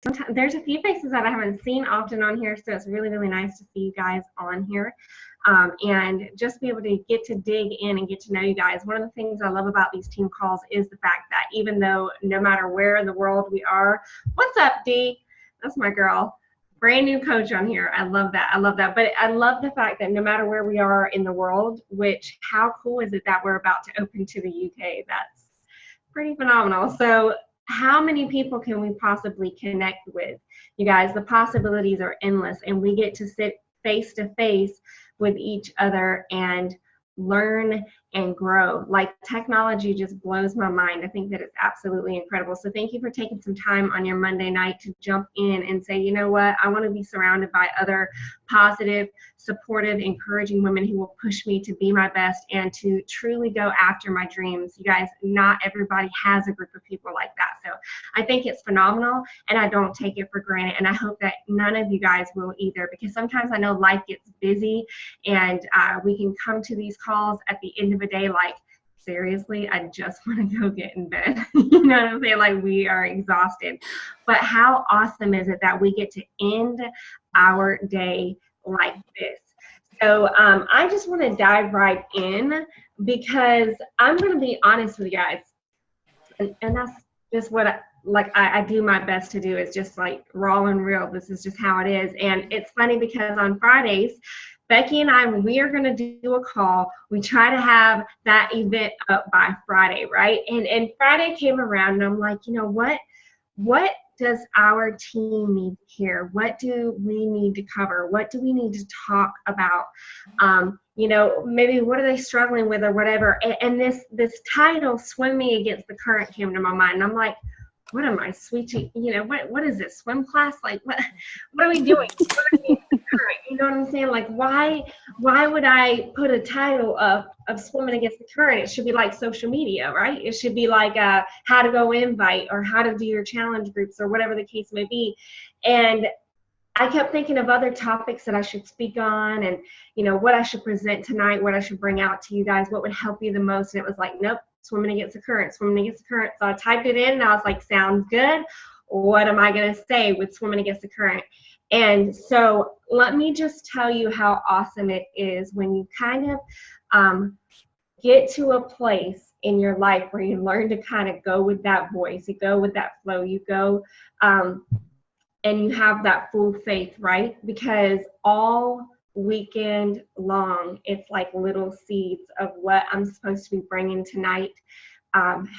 sometimes there's a few faces that I haven't seen often on here, so it's really, really nice to see you guys on here. And just be able to get to dig in and get to know you guys. One of the things I love about these team calls is the fact that even though no matter where in the world we are, what's up, D? That's my girl. Brand new coach on here. I love that. I love that. But I love the fact that no matter where we are in the world, which how cool is it that we're about to open to the UK? That's pretty phenomenal. So how many people can we possibly connect with? You guys, the possibilities are endless, and we get to sit face to face with each other and learn and grow. Like, technology just blows my mind. I think that it's absolutely incredible. So thank you for taking some time on your Monday night to jump in and say, you know what, I want to be surrounded by other positive, supportive, encouraging women who will push me to be my best and to truly go after my dreams. You guys, not everybody has a group of people like that. So I think it's phenomenal, and I don't take it for granted. And I hope that none of you guys will either, because sometimes I know life gets busy, and we can come to these calls at the end of the day like, seriously, I just want to go get in bed. You know what I'm saying? Like, we are exhausted. But how awesome is it that we get to end our day like this? So I just want to dive right in, because I'm going to be honest with you guys. And that's just what I do my best to do, is just like raw and real. This is just how it is. And it's funny because on Fridays, Becky and I, we are going to do a call. We try to have that event up by Friday, right? And Friday came around, and I'm like, you know what? What does our team need to hear? What do we need to cover? What do we need to talk about? You know, maybe what are they struggling with or whatever. And this title, Swimming Against the Current, came to my mind. And I'm like, what am I switching? You know, what is this, swim class? Like, what are we doing? You know what I'm saying? Like, why would I put a title of Swimming Against the Current? It should be like social media, right? It should be like how to go invite, or how to do your challenge groups, or whatever the case may be. And I kept thinking of other topics that I should speak on, and, you know, what I should present tonight, what I should bring out to you guys, what would help you the most. And it was like, nope, Swimming Against the Current, Swimming Against the Current. So I typed it in, and I was like, sounds good. What am I going to say with Swimming Against the Current? And so let me just tell you how awesome it is when you kind of get to a place in your life where you learn to kind of go with that voice, you go with that flow, you go and you have that full faith, right? Because all weekend long, it's like little seeds of what I'm supposed to be bringing tonight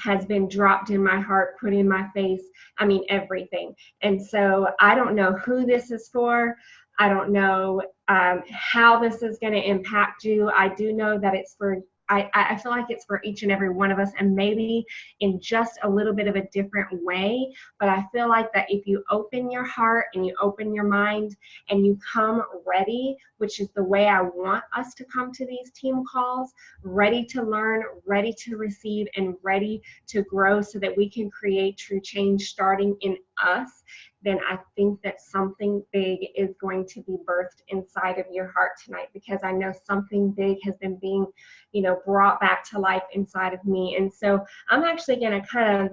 has been dropped in my heart, put in my face. I mean, everything. And so I don't know who this is for. I don't know how this is going to impact you. I do know that it's for, I feel like it's for each and every one of us, and maybe in just a little bit of a different way. But I feel like that if you open your heart and you open your mind and you come ready, which is the way I want us to come to these team calls, ready to learn, ready to receive, and ready to grow so that we can create true change starting in us, then I think that something big is going to be birthed inside of your heart tonight, because I know something big has been being, you know, brought back to life inside of me. And so I'm actually going to kind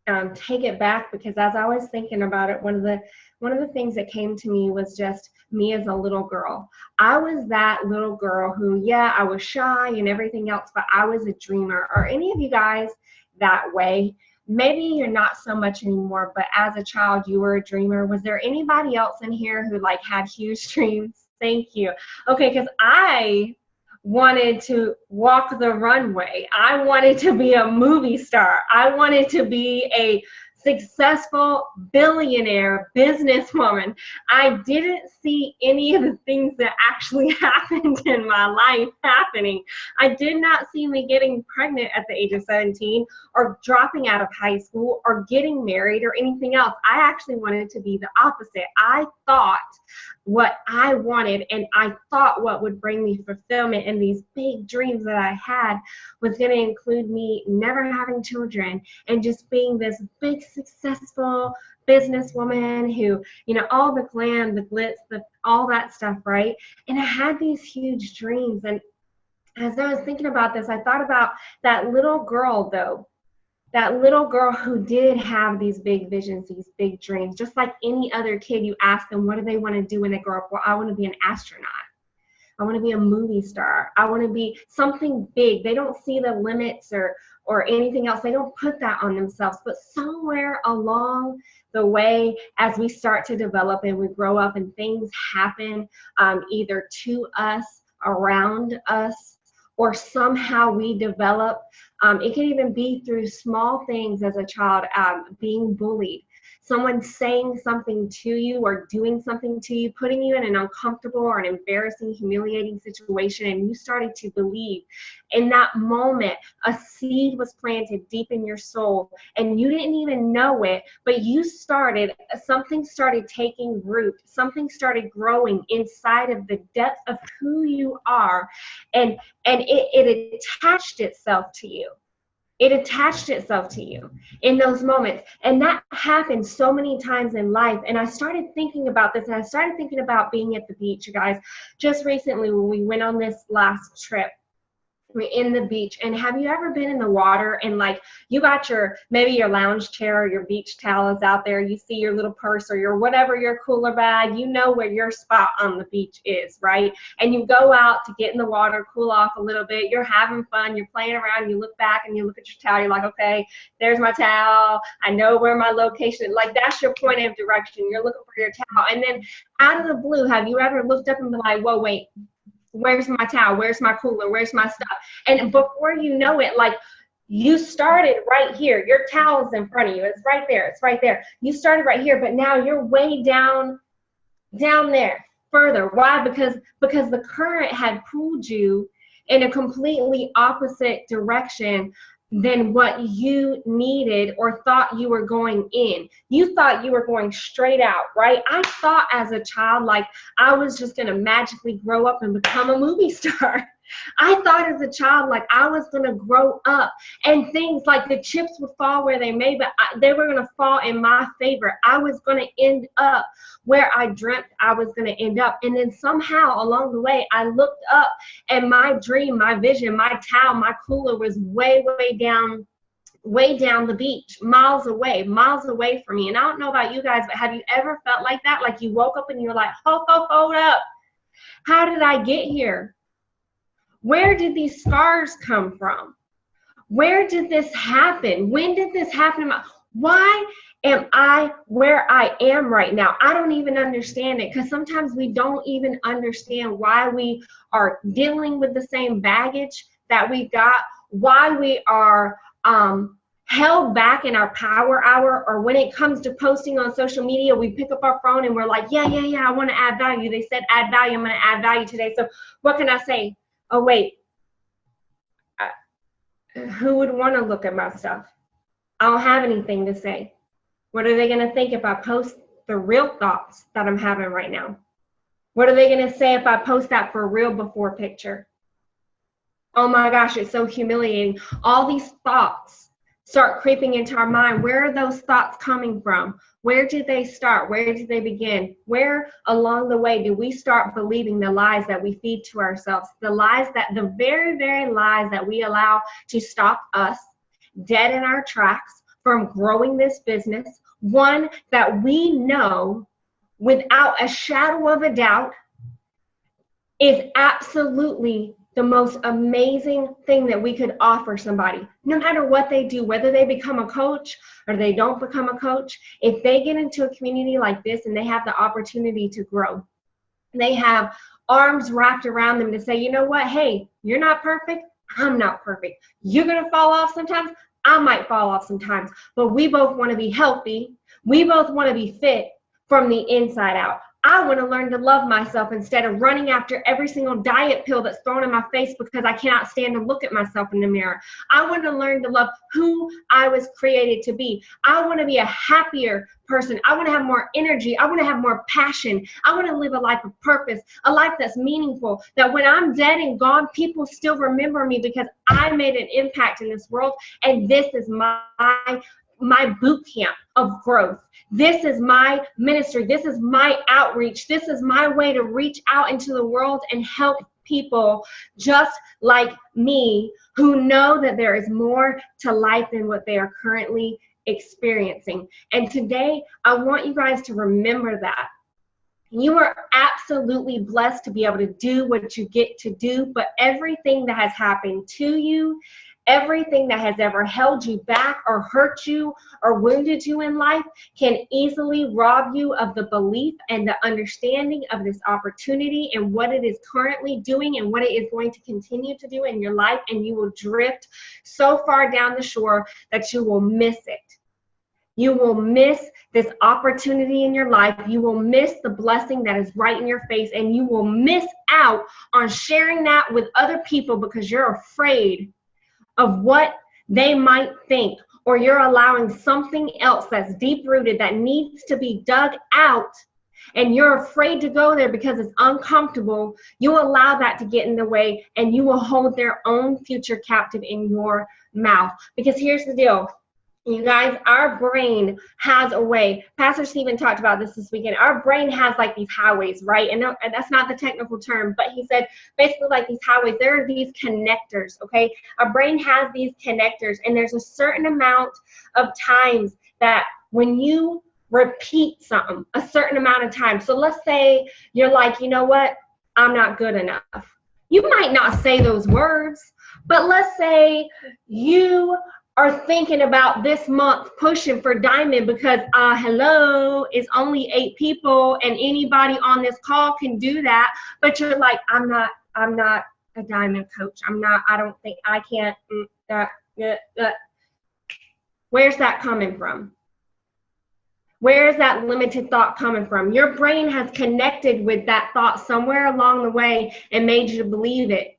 of take it back, because as I was thinking about it, one of the things that came to me was just me as a little girl. I was that little girl who, yeah, I was shy and everything else, but I was a dreamer. Are any of you guys that way? Maybe you're not so much anymore, but as a child, you were a dreamer. Was there anybody else in here who like had huge dreams? Thank you. Okay, because I wanted to walk the runway. I wanted to be a movie star. I wanted to be a successful billionaire businesswoman. I didn't see any of the things that actually happened in my life happening. I did not see me getting pregnant at the age of 17, or dropping out of high school, or getting married, or anything else. I actually wanted to be the opposite. I thought what I wanted, and I thought what would bring me fulfillment, and these big dreams that I had was going to include me never having children and just being this big successful businesswoman who, you know, all the glam, the glitz, all that stuff, right? And I had these huge dreams. And as I was thinking about this, I thought about that little girl, though, that little girl who did have these big visions, these big dreams, just like any other kid, you ask them, what do they want to do when they grow up? Well, I want to be an astronaut. I want to be a movie star. I want to be something big. They don't see the limits or anything else. They don't put that on themselves. But somewhere along the way, as we start to develop and we grow up and things happen, either to us, around us, or somehow we develop, it can even be through small things as a child, being bullied. Someone saying something to you or doing something to you, putting you in an uncomfortable or an embarrassing, humiliating situation, and you started to believe. In that moment, a seed was planted deep in your soul, and you didn't even know it, but something started taking root. Something started growing inside of the depth of who you are, and it attached itself to you. It attached itself to you in those moments. And that happens so many times in life. And I started thinking about this, and I started thinking about being at the beach, you guys, just recently when we went on this last trip. We're in the beach, and have you ever been in the water and like you got maybe your lounge chair or your beach towel is out there, you see your little purse or your whatever, your cooler bag, you know where your spot on the beach is, right? And you go out to get in the water, cool off a little bit, you're having fun, you're playing around, you look back and you look at your towel, you're like, okay, there's my towel, I know where my location is. Like, that's your point of direction, you're looking for your towel. And then out of the blue, have you ever looked up and been like, whoa, wait, where's my towel? Where's my cooler? Where's my stuff? And before you know it, like, you started right here. Your towel's in front of you. It's right there. It's right there. You started right here, but now you're way down there further. Why? Because the current had pulled you in a completely opposite direction than what you needed or thought you were going in. You thought you were going straight out, right? I thought as a child, like, I was just going to magically grow up and become a movie star. I thought as a child, like, I was going to grow up and things like the chips would fall where they may, but they were going to fall in my favor. I was going to end up where I dreamt I was going to end up. And then somehow along the way, I looked up and my dream, my vision, my towel, my cooler was way down the beach, miles away from me. And I don't know about you guys, but have you ever felt like that? Like you woke up and you're like, hold up. How did I get here? Where did these scars come from? Where did this happen? When did this happen? Why am I where I am right now? I don't even understand it, because sometimes we don't even understand why we are dealing with the same baggage that we got, why we are held back in our power hour, or when it comes to posting on social media, we pick up our phone and we're like, yeah, I want to add value. They said add value. I'm going to add value today. So what can I say? Oh, wait, who would want to look at my stuff? I don't have anything to say. What are they going to think if I post the real thoughts that I'm having right now? What are they going to say if I post that for a real before picture? Oh my gosh, it's so humiliating. All these thoughts start creeping into our mind. Where are those thoughts coming from? Where did they start? Where did they begin? Where along the way do we start believing the lies that we feed to ourselves? The very, very lies that we allow to stop us dead in our tracks from growing this business. One that we know without a shadow of a doubt is absolutely the most amazing thing that we could offer somebody, no matter what they do, whether they become a coach or they don't become a coach. If they get into a community like this and they have the opportunity to grow, they have arms wrapped around them to say, you know what, hey, you're not perfect, I'm not perfect. You're gonna fall off sometimes, I might fall off sometimes, but we both wanna be healthy, we both wanna be fit from the inside out. I want to learn to love myself instead of running after every single diet pill that's thrown in my face because I cannot stand to look at myself in the mirror. I want to learn to love who I was created to be. I want to be a happier person. I want to have more energy. I want to have more passion. I want to live a life of purpose, a life that's meaningful, that when I'm dead and gone, people still remember me because I made an impact in this world, and this is my boot camp of growth. This is my ministry. This is my outreach. This is my way to reach out into the world and help people just like me who know that there is more to life than what they are currently experiencing. And today, I want you guys to remember that. You are absolutely blessed to be able to do what you get to do, but everything that has happened to you, everything that has ever held you back or hurt you or wounded you in life can easily rob you of the belief and the understanding of this opportunity and what it is currently doing and what it is going to continue to do in your life, and you will drift so far down the shore that you will miss it. You will miss this opportunity in your life. You will miss the blessing that is right in your face, and you will miss out on sharing that with other people because you're afraid of what they might think, or you're allowing something else that's deep-rooted that needs to be dug out, and you're afraid to go there because it's uncomfortable. You allow that to get in the way, and you will hold their own future captive in your mouth. Because here's the deal. You guys, our brain has a way. Pastor Stephen talked about this weekend. Our brain has like these highways, right? And that's not the technical term, but he said basically like these highways, there are these connectors, okay? Our brain has these connectors, and there's a certain amount of times that when you repeat something a certain amount of time, so let's say you're like, you know what? I'm not good enough. You might not say those words, but let's say you are thinking about this month pushing for diamond because hello, it's only 8 people and anybody on this call can do that, but you're like, I'm not a diamond coach. I don't think I can't. Where's that coming from? Where is that limited thought coming from? Your brain has connected with that thought somewhere along the way and made you to believe it.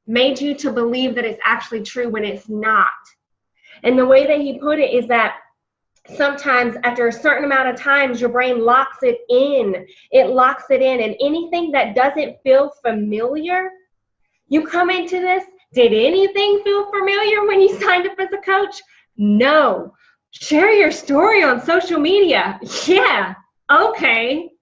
Made you to believe that it's actually true when it's not. And the way that he put it is that sometimes after a certain amount of times, your brain locks it in. It locks it in. And anything that doesn't feel familiar, you come into this, did anything feel familiar when you signed up as a coach? No. Share your story on social media. Yeah. Okay.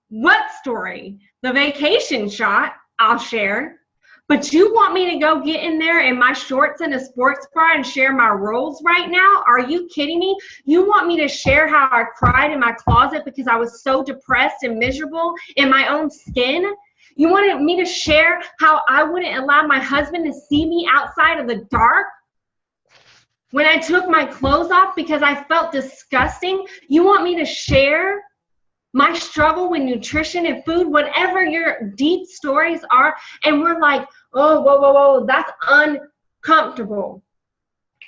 What story? The vacation shot, I'll share. But you want me to go get in there in my shorts and a sports bra and share my rolls right now? Are you kidding me? You want me to share how I cried in my closet because I was so depressed and miserable in my own skin? You wanted me to share how I wouldn't allow my husband to see me outside of the dark when I took my clothes off because I felt disgusting? You want me to share my struggle with nutrition and food, whatever your deep stories are, and we're like, oh, whoa, that's uncomfortable.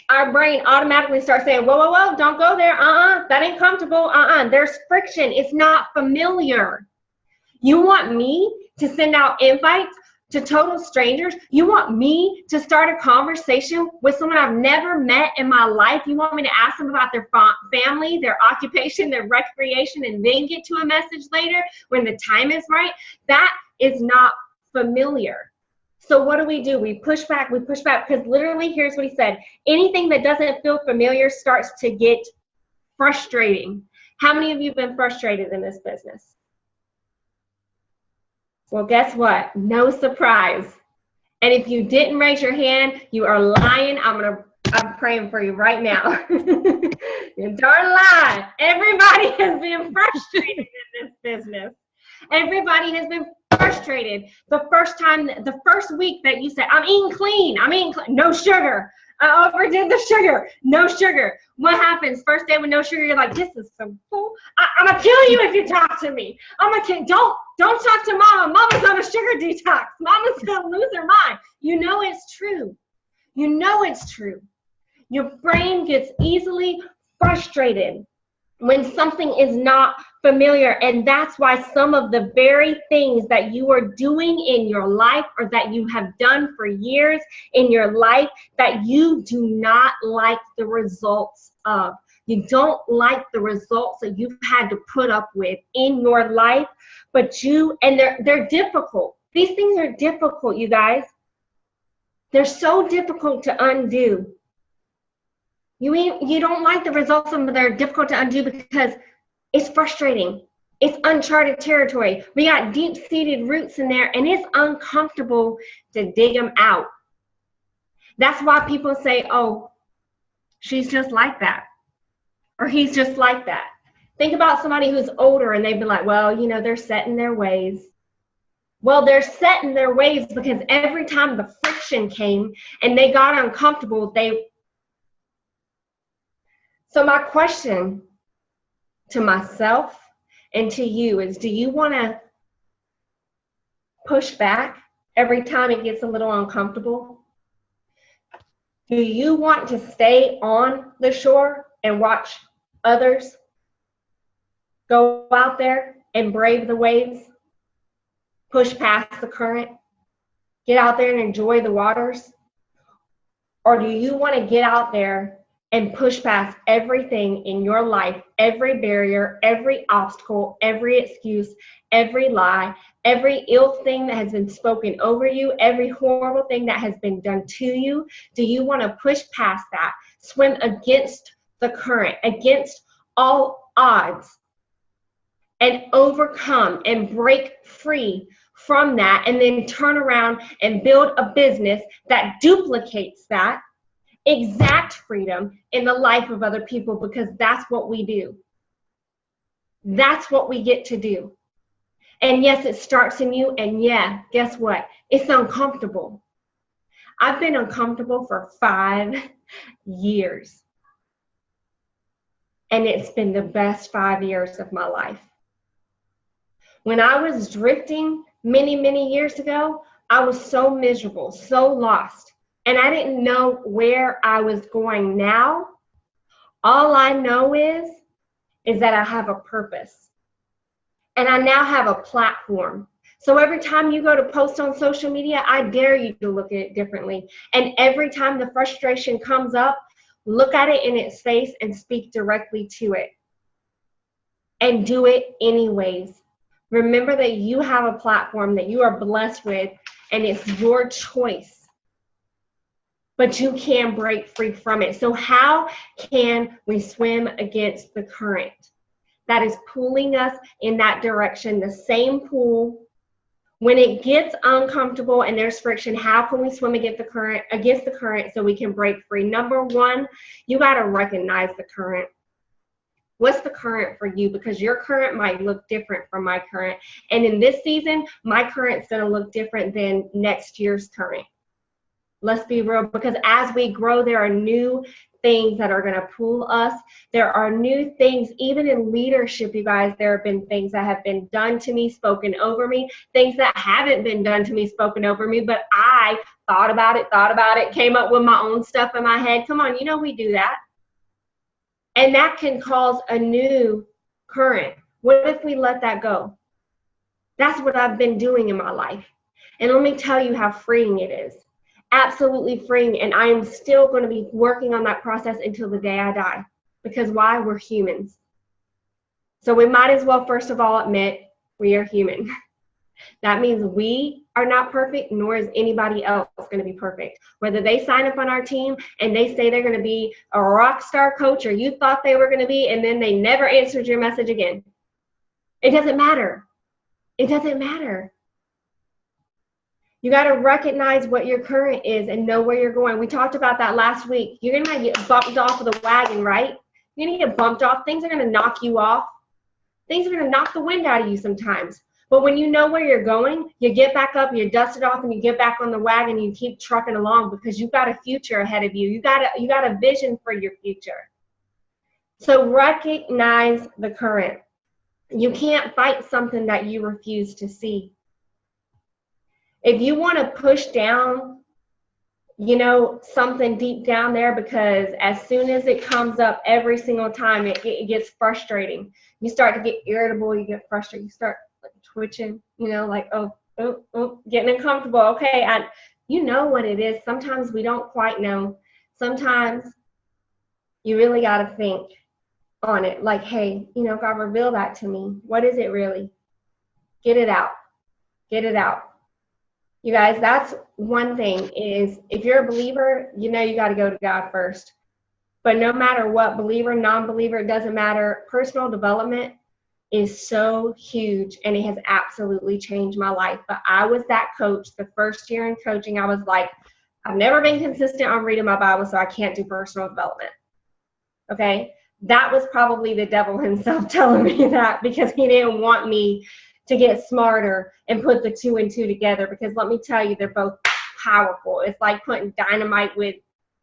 Our brain automatically starts saying, whoa, don't go there. That ain't comfortable. There's friction. It's not familiar. You want me to send out invites to total strangers? You want me to start a conversation with someone I've never met in my life? You want me to ask them about their family, their occupation, their recreation, and then get to a message later when the time is right? That is not familiar. So what do? We push back, because literally here's what he said. Anything that doesn't feel familiar starts to get frustrating. How many of you have been frustrated in this business? Well, guess what? No surprise. And if you didn't raise your hand, you are lying. I'm praying for you right now. You're darn lying. Everybody has been frustrated in this business. Everybody has been frustrated. The first week that you said, I'm eating clean, no sugar. I overdid the sugar, no sugar. What happens? First day with no sugar, you're like, this is so cool. I'm gonna kill you if you talk to me. Don't talk to mama. Mama's on a sugar detox. Mama's gonna lose her mind. You know it's true. You know it's true. Your brain gets easily frustrated when something is not familiar, and that's why some of the very things that you are doing in your life or that you have done for years in your life that you do not like the results of. You don't like the results that you've had to put up with in your life, but they're difficult. These things are difficult, you guys. They're so difficult to undo. You don't like the results of them, but they're difficult to undo because it's frustrating. It's uncharted territory. We got deep-seated roots in there, and it's uncomfortable to dig them out. That's why people say, oh, she's just like that, or he's just like that. Think about somebody who's older and they'd be like, well, you know, they're set in their ways. Well, they're set in their ways because every time the friction came and they got uncomfortable, So my question to myself and to you is, do you want to push back every time it gets a little uncomfortable? Do you want to stay on the shore and watch others go out there and brave the waves, push past the current, get out there and enjoy the waters? Or do you want to get out there and push past everything in your life, every barrier, every obstacle, every excuse, every lie, every ill thing that has been spoken over you, every horrible thing that has been done to you? Do you want to push past that, swim against the current, against all odds, and overcome and break free from that, and then turn around and build a business that duplicates that exact freedom in the life of other people? Because that's what we do. That's what we get to do. And yes, it starts in you. And yeah, guess what? It's uncomfortable. I've been uncomfortable for 5 years. And it's been the best 5 years of my life. When I was drifting many, many years ago, I was so miserable, so lost. And I didn't know where I was going now. All I know is that I have a purpose. And I now have a platform. So every time you go to post on social media, I dare you to look at it differently. And every time the frustration comes up, look at it in its face and speak directly to it. And do it anyways. Remember that you have a platform that you are blessed with, and it's your choice. But you can break free from it. So how can we swim against the current that is pulling us in that direction, the same pool? When it gets uncomfortable and there's friction, how can we swim against the current so we can break free? Number one, you got to recognize the current. What's the current for you? Because your current might look different from my current. And in this season, my current's going to look different than next year's current. Let's be real, because as we grow, there are new things that are going to pull us. There are new things, even in leadership, you guys. There have been things that have been done to me, spoken over me, things that haven't been done to me, spoken over me, but I thought about it, came up with my own stuff in my head. Come on, you know we do that. And that can cause a new current. What if we let that go? That's what I've been doing in my life. And let me tell you how freeing it is. Absolutely freeing. And I am still going to be working on that process until the day I die. Because why? We're humans. So we might as well, first of all, admit we are human. That means we are not perfect, nor is anybody else going to be perfect. Whether they sign up on our team and they say they're going to be a rock star coach, or you thought they were going to be, and then they never answered your message again. It doesn't matter. It doesn't matter. You got to recognize what your current is and know where you're going. We talked about that last week. You're going to get bumped off of the wagon, right? You're going to get bumped off. Things are going to knock you off. Things are going to knock the wind out of you sometimes. But when you know where you're going, you get back up, you dust it off, and you get back on the wagon, and you keep trucking along because you've got a future ahead of you. You got a vision for your future. So recognize the current. You can't fight something that you refuse to see. If you want to push down, something deep down there, because as soon as it comes up every single time, it gets frustrating. You start to get irritable, you get frustrated, you start twitching, like, getting uncomfortable. Okay, you know what it is. Sometimes we don't quite know. Sometimes you really got to think on it. Like, hey, God, reveal that to me. What is it really? Get it out. Get it out. You guys, that's one thing is if you're a believer, you got to go to God first. But no matter what, believer, non-believer, it doesn't matter. Personal development is so huge, and it has absolutely changed my life. But I was that coach the first year in coaching. I was like, I've never been consistent on reading my Bible, so I can't do personal development. Okay? That was probably the devil himself telling me that, because he didn't want me to get smarter and put the 2 and 2 together, because let me tell you, they're both powerful. It's like putting dynamite with,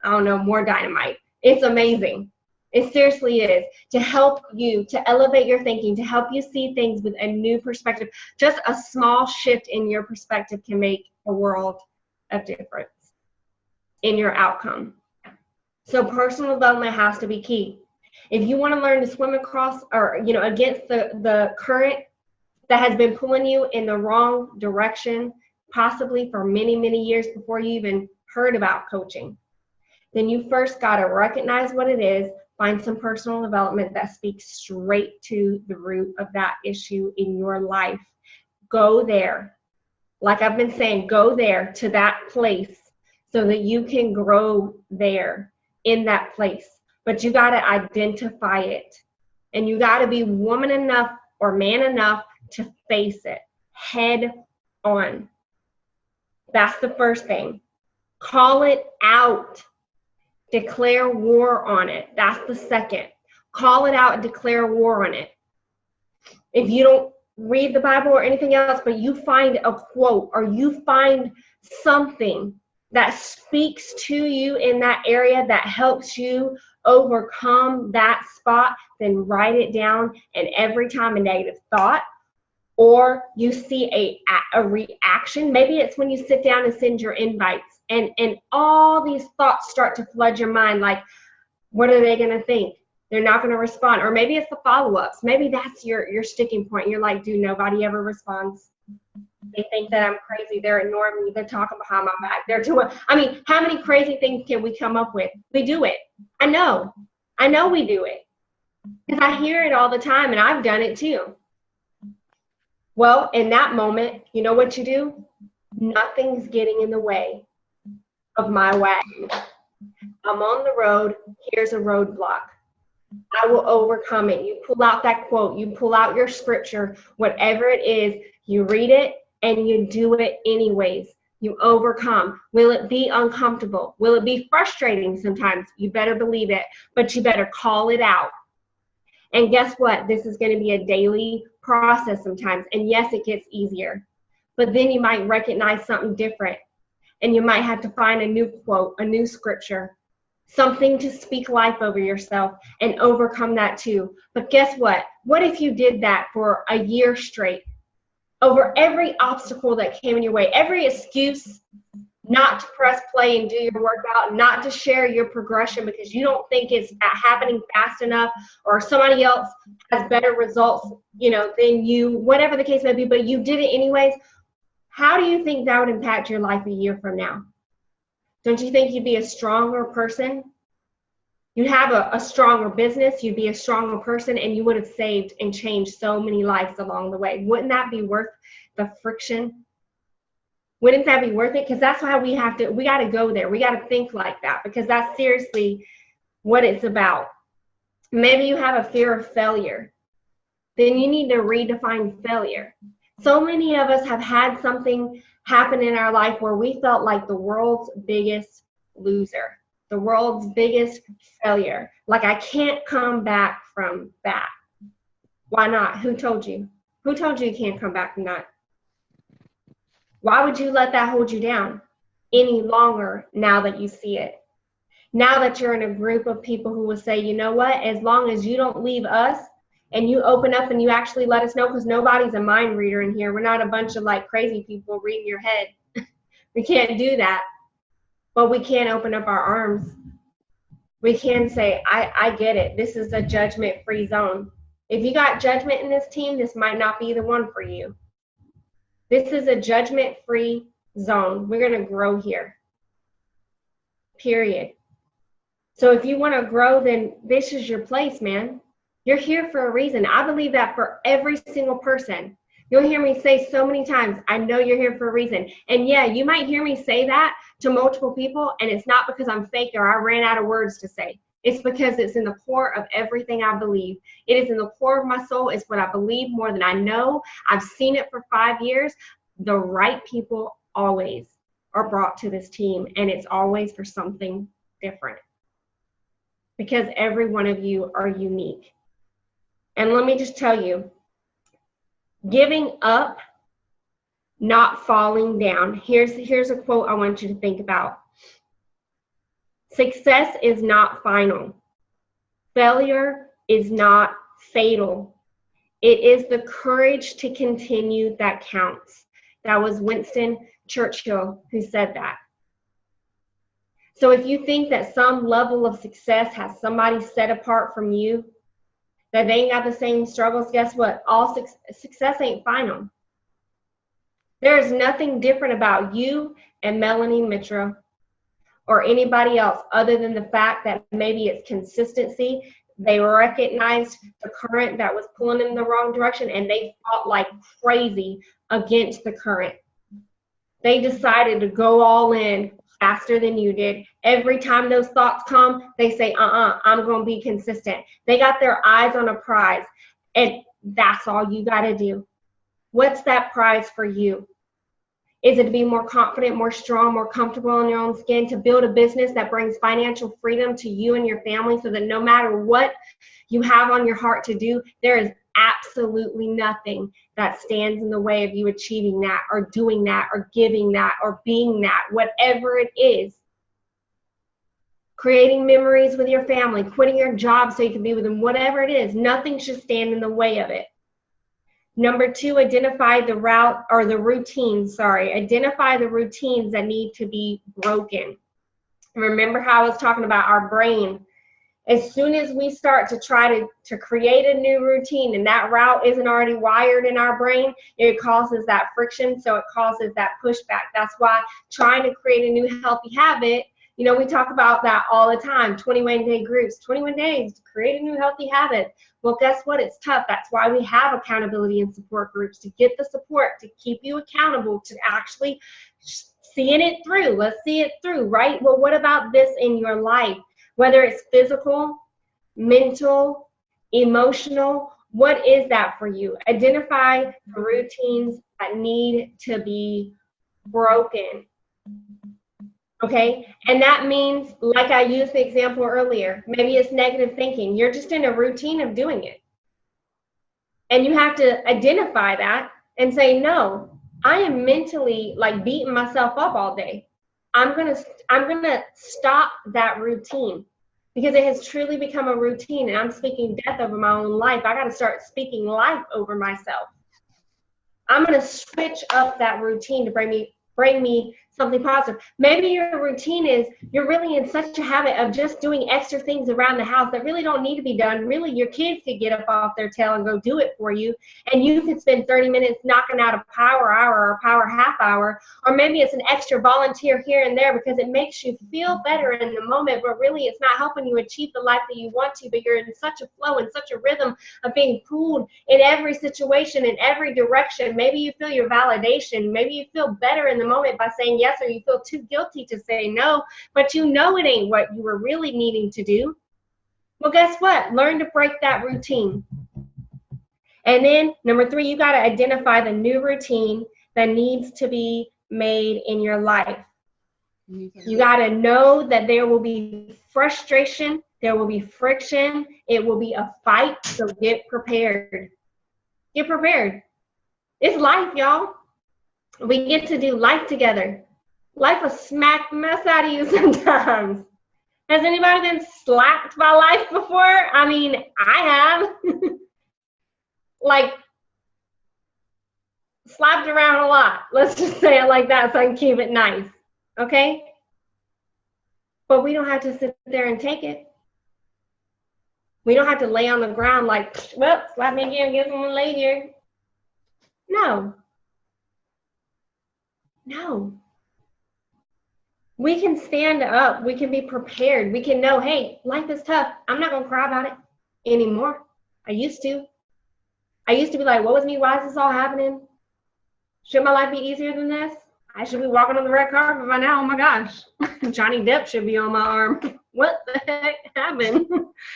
I don't know, more dynamite. It's amazing. It seriously is, to help you, to elevate your thinking, to help you see things with a new perspective. Just a small shift in your perspective can make a world of difference in your outcome. So personal development has to be key. If you want to learn to swim across, or against the current that has been pulling you in the wrong direction, possibly for many, many years before you even heard about coaching, then you first got to recognize what it is, find some personal development that speaks straight to the root of that issue in your life. Go there. Like I've been saying, go there to that place so that you can grow there in that place. But you got to identify it. And you got to be woman enough or man enough to face it head on. That's the first thing. Call it out. Declare war on it. That's the second. Call it out and declare war on it. If you don't read the Bible or anything else, but you find a quote or you find something that speaks to you in that area that helps you overcome that spot, then write it down. And every time a negative thought or you see a reaction, maybe it's when you sit down and send your invites, and all these thoughts start to flood your mind, like, what are they going to think? They're not going to respond. Or maybe it's the follow-ups. Maybe that's your sticking point. You're like, dude, nobody ever responds. They think that I'm crazy. They're ignoring me. They're talking behind my back. They're doing, how many crazy things can we come up with? We do it. I know we do it, because I hear it all the time, and I've done it too. Well, in that moment, you know what you do? Nothing's getting in the way of my wagon. I'm on the road. Here's a roadblock. I will overcome it. You pull out that quote. You pull out your scripture, whatever it is, you read it and you do it anyways. You overcome. Will it be uncomfortable? Will it be frustrating sometimes? You better believe it, but you better call it out. And guess what? This is going to be a daily process sometimes. And yes, it gets easier. But then you might recognize something different. And you might have to find a new quote, a new scripture, something to speak life over yourself and overcome that too. But guess what? What if you did that for a year straight? Over every obstacle that came in your way, every excuse not to press play and do your workout, not to share your progression because you don't think it's happening fast enough, or somebody else has better results, than you, whatever the case may be, but you did it anyways. How do you think that would impact your life a year from now? Don't you think you'd be a stronger person? You'd have a stronger business, you'd be a stronger person, and you would have saved and changed so many lives along the way. Wouldn't that be worth the friction? Wouldn't that be worth it? Because that's why we got to go there. We got to think like that, because that's seriously what it's about. Maybe you have a fear of failure. Then you need to redefine failure. So many of us have had something happen in our life where we felt like the world's biggest loser, the world's biggest failure. Like, I can't come back from that. Why not? Who told you? Who told you you can't come back from that? Why would you let that hold you down any longer now that you see it? Now that you're in a group of people who will say, you know what, as long as you don't leave us and you open up and you actually let us know, because nobody's a mind reader in here. We're not a bunch of like crazy people reading your head. We can't do that. But we can open up our arms. We can say, I get it. This is a judgment-free zone. If you got judgment in this team, this might not be the one for you. This is a judgment-free zone. We're going to grow here. Period. So if you want to grow, then this is your place, man. You're here for a reason. I believe that for every single person. You'll hear me say so many times, I know you're here for a reason. And yeah, you might hear me say that to multiple people, and it's not because I'm fake or I ran out of words to say. It's because it's in the core of everything I believe. It is in the core of my soul. It's what I believe more than I know. I've seen it for 5 years. The right people always are brought to this team, and it's always for something different. Because every one of you are unique. And let me just tell you, giving up, not falling down. Here's a quote I want you to think about. Success is not final. Failure is not fatal. It is the courage to continue that counts. That was Winston Churchill who said that. So if you think that some level of success has somebody set apart from you, that they ain't got the same struggles, guess what? All success ain't final. There is nothing different about you and Melanie Mitra or anybody else other than the fact that maybe it's consistency. They recognized the current that was pulling in the wrong direction, and they fought like crazy against the current. They decided to go all in faster than you did. Every time those thoughts come, they say, I'm going to be consistent. They got their eyes on a prize, and that's all you got to do. What's that prize for you? Is it to be more confident, more strong, more comfortable in your own skin, to build a business that brings financial freedom to you and your family so that no matter what you have on your heart to do, there is absolutely nothing that stands in the way of you achieving that or doing that or giving that or being that, whatever it is. Creating memories with your family, quitting your job so you can be with them, whatever it is, nothing should stand in the way of it. Number 2, identify the routines that need to be broken. Remember how I was talking about our brain. As soon as we start to try to create a new routine and that route isn't already wired in our brain, it causes that friction, so it causes that pushback. That's why trying to create a new healthy habit, you know, we talk about that all the time, 21-day groups, 21 days to create a new healthy habit. Well, guess what? It's tough. That's why we have accountability and support groups, to get the support, to keep you accountable, to actually seeing it through. Let's see it through, right? Well, what about this in your life? Whether it's physical, mental, emotional, what is that for you? Identify the routines that need to be broken. Okay, and that means, like I used the example earlier, maybe it's negative thinking. You're just in a routine of doing it. And you have to identify that and say, no, I am mentally like beating myself up all day. I'm gonna stop that routine because it has truly become a routine, and I'm speaking death over my own life. I gotta start speaking life over myself. I'm gonna switch up that routine to bring me something positive. Maybe your routine is you're really in such a habit of just doing extra things around the house that really don't need to be done. Really, your kids could get up off their tail and go do it for you, and you could spend 30 minutes knocking out a power hour or a power half hour, or maybe it's an extra volunteer here and there because it makes you feel better in the moment, but really it's not helping you achieve the life that you want to, but you're in such a flow and such a rhythm of being pulled in every situation, in every direction. Maybe you feel your validation. Maybe you feel better in the moment by saying yes, or you feel too guilty to say no, but you know it ain't what you were really needing to do. Well, guess what? Learn to break that routine. And then number 3, you got to identify the new routine that needs to be made in your life. You got to know that there will be frustration, there will be friction, it will be a fight, so get prepared. Get prepared. It's life, y'all. We get to do life together. Life will smack the mess out of you sometimes. Has anybody been slapped by life before? I mean, I have. Like, slapped around a lot. Let's just say it like that so I can keep it nice. Okay? But we don't have to sit there and take it. We don't have to lay on the ground like, well, slap me again, give them a lay here. No. No. We can stand up. We can be prepared. We can know, hey, life is tough. I'm not going to cry about it anymore. I used to. I used to be like, what was me? Why is this all happening? Should my life be easier than this? I should be walking on the red carpet by now. Oh, my gosh. Johnny Depp should be on my arm. what the heck happened?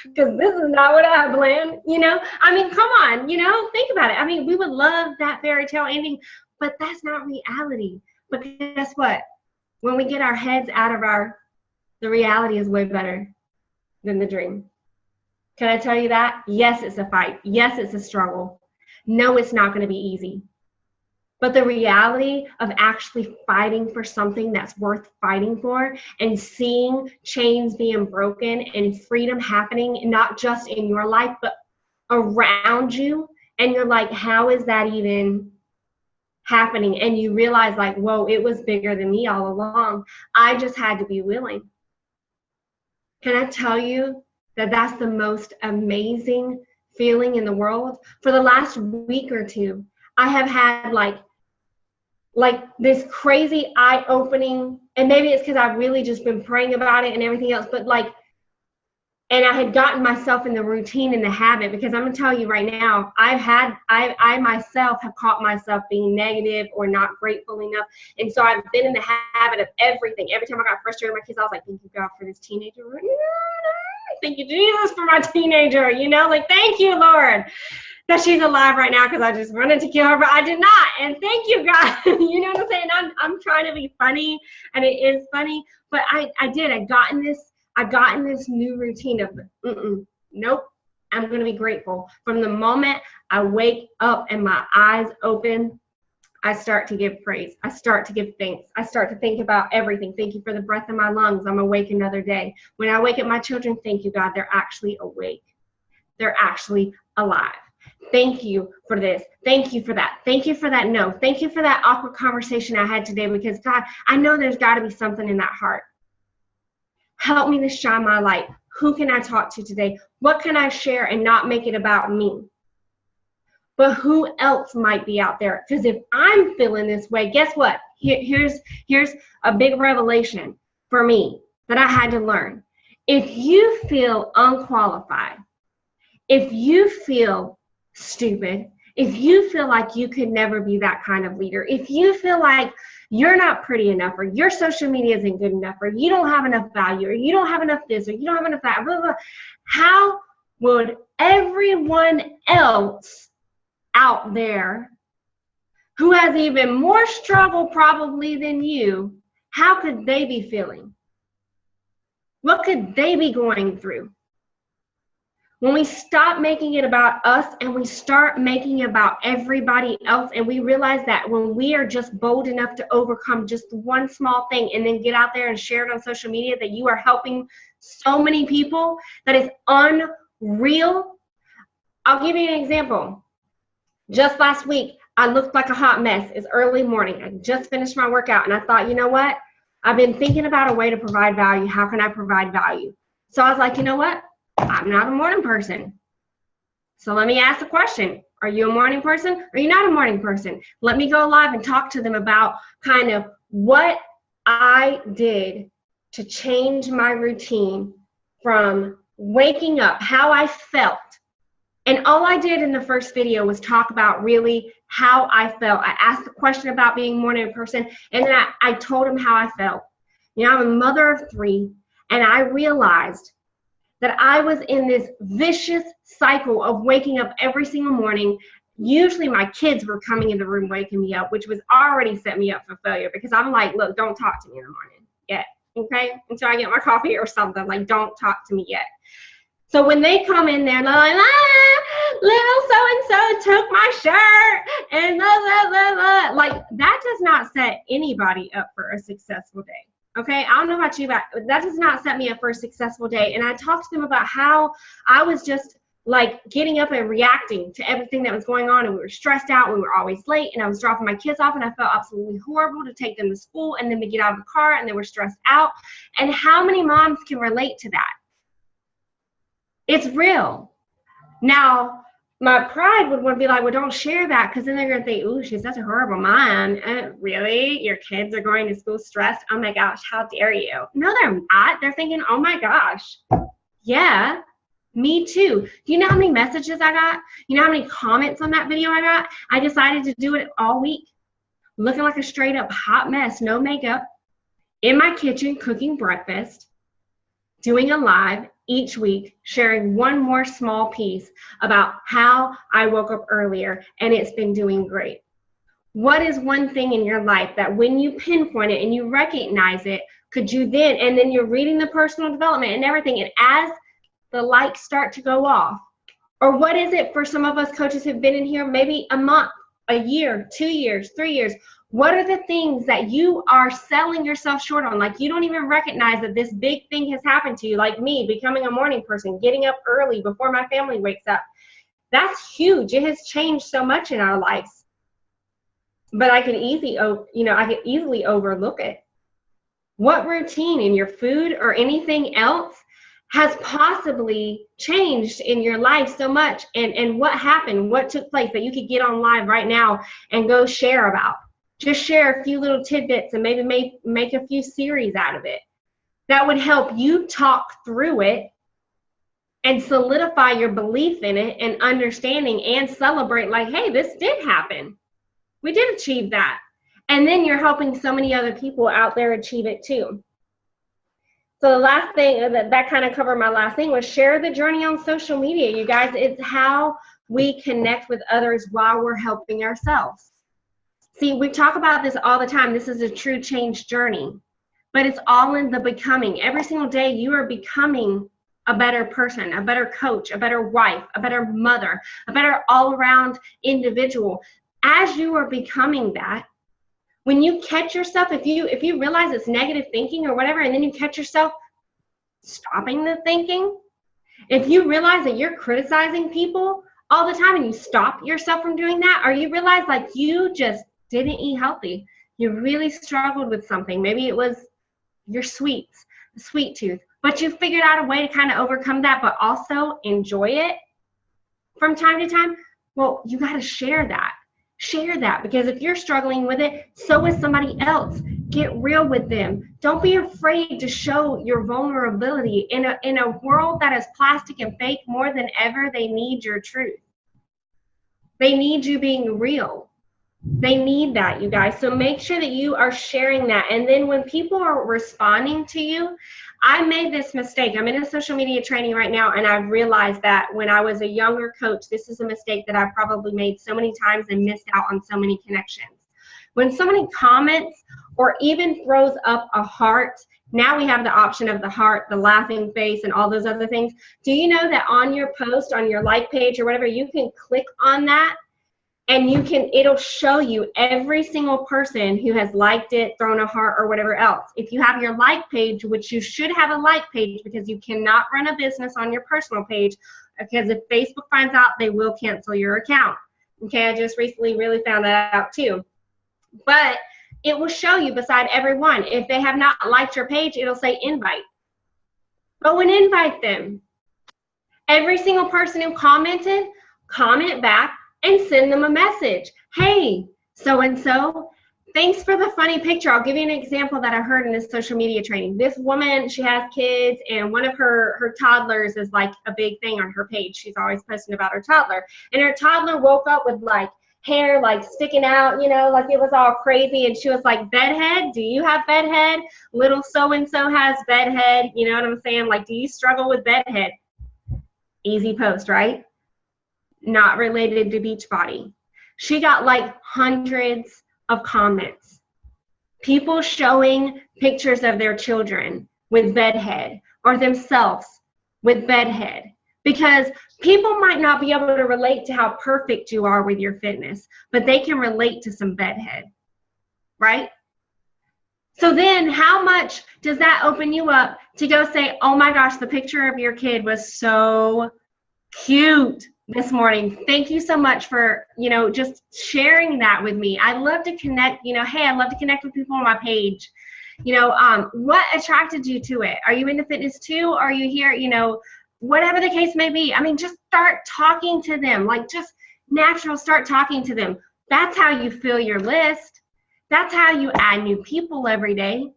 Because this is not what I had planned, you know? I mean, come on, you know, think about it. I mean, we would love that fairy tale ending, but that's not reality. But guess what? When we get our heads out of the reality is way better than the dream. Can I tell you that? Yes, it's a fight. Yes, it's a struggle. No, it's not going to be easy. But the reality of actually fighting for something that's worth fighting for and seeing chains being broken and freedom happening, not just in your life, but around you. And you're like, how is that even happening? And you realize like, whoa, it was bigger than me all along. I just had to be willing. Can I tell you that that's the most amazing feeling in the world? For the last week or two, I have had like this crazy eye-opening, and maybe it's because I've really just been praying about it and everything else, but like, and I had gotten myself in the routine and the habit, because I'm gonna tell you right now, I myself have caught myself being negative or not grateful enough. And so I've been in the habit of everything. Every time I got frustrated with my kids, I was like, thank you, God, for this teenager. Thank you, Jesus, for my teenager, you know, like, thank you, Lord, that she's alive right now, because I just wanted to kill her, but I did not. And thank you, God. You know what I'm saying? I'm trying to be funny, and it is funny, but I got in this new routine of, nope, I'm going to be grateful. From the moment I wake up and my eyes open, I start to give praise. I start to give thanks. I start to think about everything. Thank you for the breath in my lungs. I'm awake another day. When I wake up my children, thank you, God, they're actually awake. They're actually alive. Thank you for this. Thank you for that. Thank you for that no. Thank you for that awkward conversation I had today, because God, I know there's got to be something in that heart. Help me to shine my light. Who can I talk to today? What can I share and not make it about me? But who else might be out there? Because if I'm feeling this way, guess what? Here's a big revelation for me that I had to learn. If you feel unqualified, if you feel stupid, if you feel like you could never be that kind of leader, if you feel like you're not pretty enough, or your social media isn't good enough, or you don't have enough value, or you don't have enough this, or you don't have enough that, blah, blah, blah, how would everyone else out there who has even more struggle probably than you, how could they be feeling? What could they be going through? When we stop making it about us and we start making it about everybody else, and we realize that when we are just bold enough to overcome just one small thing and then get out there and share it on social media, that you are helping so many people, that is unreal. I'll give you an example. Just last week, I looked like a hot mess. It's early morning. I just finished my workout, and I thought, you know what? I've been thinking about a way to provide value. How can I provide value? So I was like, you know what? I'm not a morning person. So let me ask the question. Are you a morning person? Or are you not a morning person? Let me go live and talk to them about kind of what I did to change my routine from waking up, how I felt. And all I did in the first video was talk about really how I felt. I asked the question about being a morning person, and then I told them how I felt. You know, I'm a mother of 3, and I realized that I was in this vicious cycle of waking up every single morning. Usually my kids were coming in the room waking me up, which was already set me up for failure, because I'm like, look, don't talk to me in the morning yet, okay? Until I get my coffee or something, like, don't talk to me yet. So when they come in there, they're like, little so-and-so took my shirt, and blah, blah, blah, blah. Like, that does not set anybody up for a successful day. Okay, I don't know about you, but that does not set me up for a successful day. And I talked to them about how I was just like getting up and reacting to everything that was going on, and we were stressed out, we were always late, and I was dropping my kids off, and I felt absolutely horrible to take them to school and then to get out of the car, and they were stressed out. And how many moms can relate to that? It's real. Now, my pride would want to be like, well, don't share that, because then they're going to think, ooh, she's such a horrible mom. Really? Your kids are going to school stressed? Oh my gosh, how dare you? No, they're not. They're thinking, oh my gosh, yeah, me too. Do you know how many messages I got? You know how many comments on that video I got? I decided to do it all week, looking like a straight up hot mess, no makeup, in my kitchen cooking breakfast, doing a live each week, sharing one more small piece about how I woke up earlier and it's been doing great. What is one thing in your life that when you pinpoint it and you recognize it, could you then, and then you're reading the personal development and everything, and as the lights start to go off, or what is it for some of us coaches who've been in here maybe a month, a year, 2 years, 3 years, what are the things that you are selling yourself short on? Like you don't even recognize that this big thing has happened to you, like me becoming a morning person, getting up early before my family wakes up. That's huge. It has changed so much in our lives. But I can easily overlook it. What routine in your food or anything else has possibly changed in your life so much, and what happened, what took place that you could get on live right now and go share about? Just share a few little tidbits and maybe make a few series out of it. That would help you talk through it and solidify your belief in it and understanding and celebrate like, hey, this did happen. We did achieve that. And then you're helping so many other people out there achieve it too. So the last thing, that kind of covered my last thing, was share the journey on social media, you guys. It's how we connect with others while we're helping ourselves. See, we talk about this all the time. This is a true change journey, but it's all in the becoming. Every single day you are becoming a better person, a better coach, a better wife, a better mother, a better all-around individual. As you are becoming that, when you catch yourself, if you realize it's negative thinking or whatever, and then you catch yourself stopping the thinking, if you realize that you're criticizing people all the time and you stop yourself from doing that, or you realize like you just didn't eat healthy, you really struggled with something, maybe it was your sweets, the sweet tooth, but you figured out a way to kind of overcome that, but also enjoy it from time to time, well, you got to share that. Share that, because if you're struggling with it, so is somebody else. Get real with them. Don't be afraid to show your vulnerability. In a world that is plastic and fake, more than ever, they need your truth. They need you being real. They need that, you guys. So make sure that you are sharing that. And then when people are responding to you, I made this mistake. I'm in a social media training right now, and I've realized that when I was a younger coach, this is a mistake that I've probably made so many times and missed out on so many connections. When somebody comments or even throws up a heart, now we have the option of the heart, the laughing face, and all those other things. Do you know that on your post, on your like page or whatever, you can click on that? And it'll show you every single person who has liked it, thrown a heart, or whatever else. If you have your like page, which you should have a like page, because you cannot run a business on your personal page, because if Facebook finds out, they will cancel your account. Okay, I just recently really found that out too. But it will show you beside everyone. If they have not liked your page, it'll say invite. Go and invite them. Every single person who commented, comment back, and send them a message. Hey, so-and-so, thanks for the funny picture. I'll give you an example that I heard in this social media training. This woman, she has kids, and one of her toddlers is like a big thing on her page. She's always posting about her toddler. And her toddler woke up with like hair like sticking out, you know, like it was all crazy. And she was like, bedhead? Do you have bedhead? Little so-and-so has bedhead. You know what I'm saying? Like, do you struggle with bedhead? Easy post, right? Not related to Beachbody. She got like hundreds of comments. People showing pictures of their children with bedhead or themselves with bedhead, because people might not be able to relate to how perfect you are with your fitness, but they can relate to some bedhead, right? So then how much does that open you up to go say, oh my gosh, the picture of your kid was so cute this morning. Thank you so much for, you know, just sharing that with me. I love to connect, you know, hey, I love to connect with people on my page. You know, what attracted you to it? Are you into fitness too? Are you here, you know, whatever the case may be. I mean, just start talking to them, like just natural, start talking to them. That's how you fill your list. That's how you add new people every day.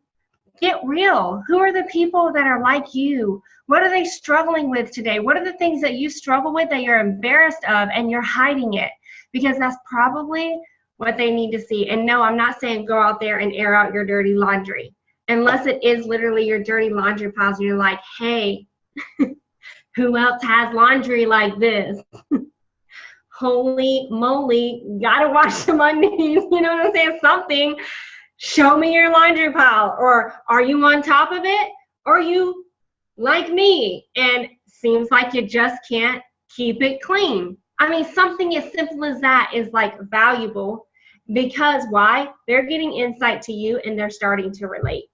Get real. Who are the people that are like you? What are they struggling with today? What are the things that you struggle with that you're embarrassed of and you're hiding it? Because that's probably what they need to see. And no, I'm not saying go out there and air out your dirty laundry. unless it is literally your dirty laundry piles and you're like, hey, who else has laundry like this? Holy moly, gotta wash some undies. You know what I'm saying? Something. Show me your laundry pile. Or are you on top of it? Or are you like me and seems like you just can't keep it clean? I mean, something as simple as that is like valuable, because why? They're getting insight to you and they're starting to relate.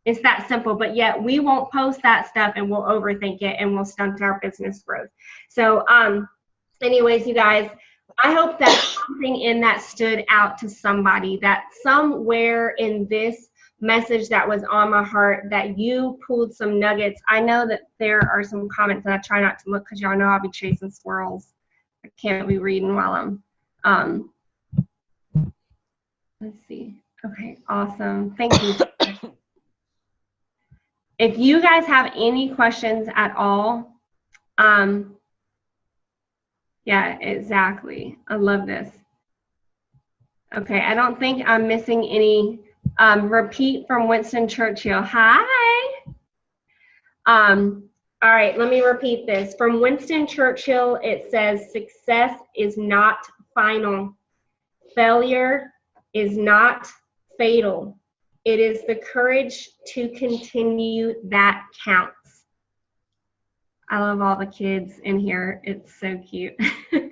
It's that simple, but yet we won't post that stuff and we'll overthink it and we'll stunt our business growth. So anyways, you guys, I hope that something in that stood out to somebody, that somewhere in this message that was on my heart, that you pulled some nuggets. I know that there are some comments, and I try not to look because y'all know I'll be chasing squirrels. I can't be reading while I'm, let's see. Okay, awesome. Thank you. If you guys have any questions at all, yeah, exactly. I love this. Okay, I don't think I'm missing any. Repeat from Winston Churchill. Hi. All right, let me repeat this. From Winston Churchill, it says, success is not final. Failure is not fatal. It is the courage to continue that counts. I love all the kids in here. It's so cute. All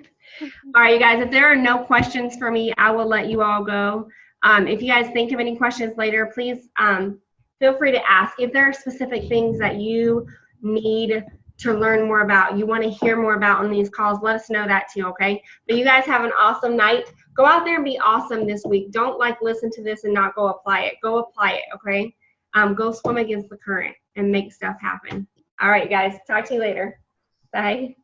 right, you guys, if there are no questions for me, I will let you all go. If you guys think of any questions later, please feel free to ask. If there are specific things that you need to learn more about, you want to hear more about on these calls, let us know that too, okay? But you guys have an awesome night. Go out there and be awesome this week. Don't listen to this and not go apply it. Go apply it, okay? Go swim against the current and make stuff happen. All right, guys, talk to you later. Bye.